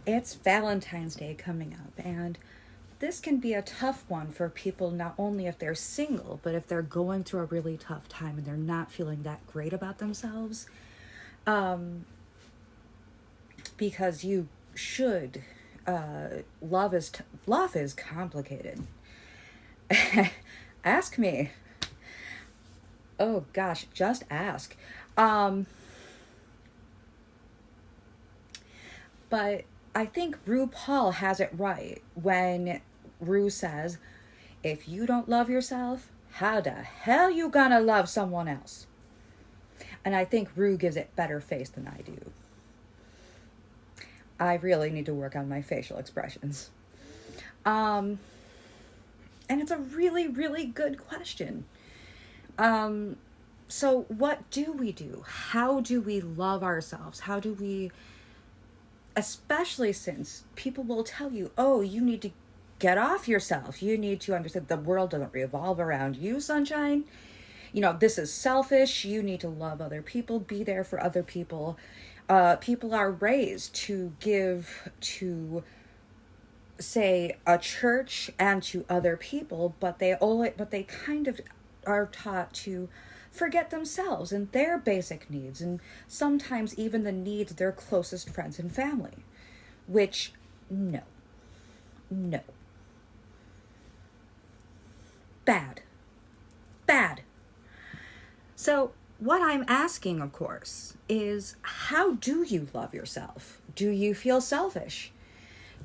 It's Valentine's Day coming up, and this can be a tough one for people, not only if they're single, but if they're going through a really tough time and they're not feeling that great about themselves. Um, because you should. Love is complicated. Ask me. Oh gosh, just ask. Um, but I think RuPaul has it right when Ru says, if you don't love yourself, how the hell you gonna love someone else? And I think Ru gives it better face than I do. I really need to work on my facial expressions. Um, and it's a really, really good question. Um, so, what do we do? How do we love ourselves? How do we, especially since people will tell you, oh, you need to get off yourself. You need to understand the world doesn't revolve around you, sunshine. This is selfish. You need to love other people, be there for other people. People are raised to give to, say, a church and to other people, but they kind of are taught to forget themselves and their basic needs, and sometimes even the needs of their closest friends and family. Which, no, no, bad, bad. So, what I'm asking, of course, is how do you love yourself? Do you feel selfish?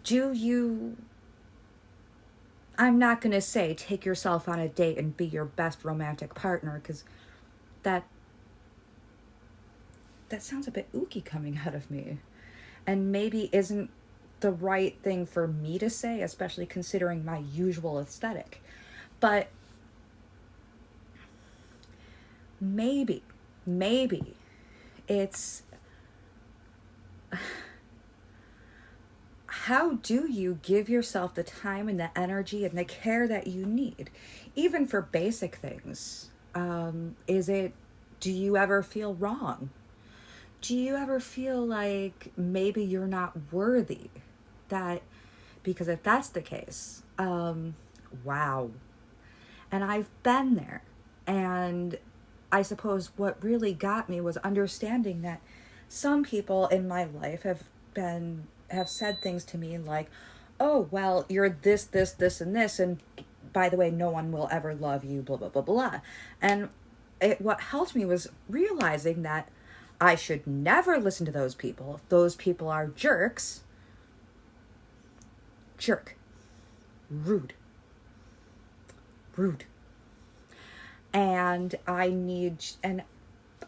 Do you. I'm not going to say take yourself on a date and be your best romantic partner, because that that sounds a bit ooky coming out of me, and maybe isn't the right thing for me to say, especially considering my usual aesthetic. But maybe, maybe it's how do you give yourself the time and the energy and the care that you need, even for basic things? Is it, do you ever feel wrong? Do you ever feel like maybe you're not worthy? That, because if that's the case, wow. And I've been there. And I suppose what really got me was understanding that some people in my life have said things to me like, oh, well, you're this, and this, and by the way, no one will ever love you, blah, blah, blah, blah. And what helped me was realizing that I should never listen to those people. If those people are jerks, jerk, rude, rude. And I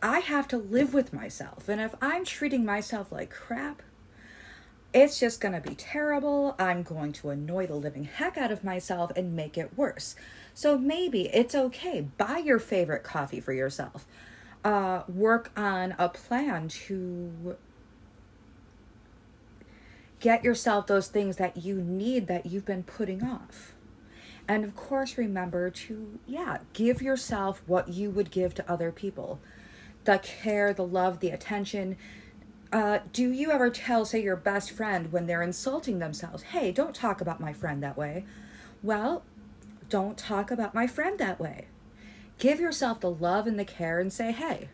have to live with myself. And if I'm treating myself like crap, it's just going to be terrible. I'm going to annoy the living heck out of myself and make it worse. So maybe it's okay. Buy your favorite coffee for yourself. Work on a plan to get yourself those things that you need that you've been putting off. And of course, remember to, give yourself what you would give to other people. The care, the love, the attention. Do you ever tell, say, your best friend when they're insulting themselves, hey, don't talk about my friend that way? Well, don't talk about my friend that way. Give yourself the love and the care and say, hey,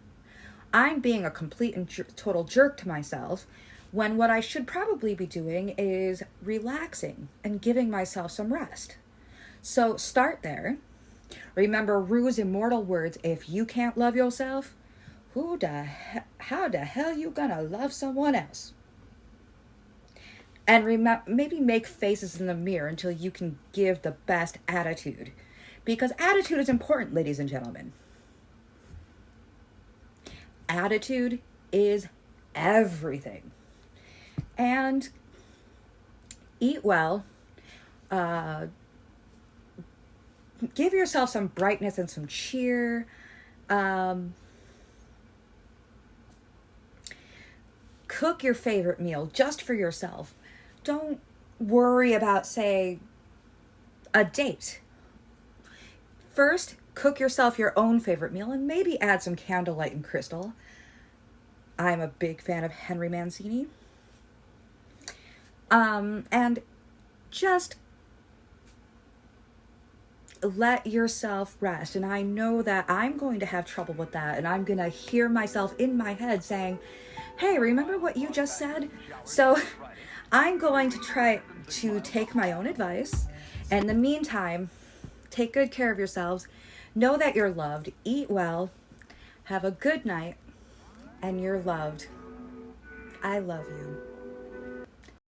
I'm being a complete and total jerk to myself, when what I should probably be doing is relaxing and giving myself some rest. So start there. Remember Rue's immortal words, if you can't love yourself, how the hell you gonna love someone else? And maybe make faces in the mirror until you can give the best attitude. Because attitude is important, ladies and gentlemen. Attitude is everything. And eat well. Give yourself some brightness and some cheer. Cook your favorite meal just for yourself. Don't worry about, say, a date. First, cook yourself your own favorite meal and maybe add some candlelight and crystal. I'm a big fan of Henry Mancini. And just let yourself rest. And I know that I'm going to have trouble with that, and I'm going to hear myself in my head saying, hey, remember what you just said? So I'm going to try to take my own advice. And in the meantime, take good care of yourselves. Know that you're loved. Eat well. Have a good night. And you're loved. I love you.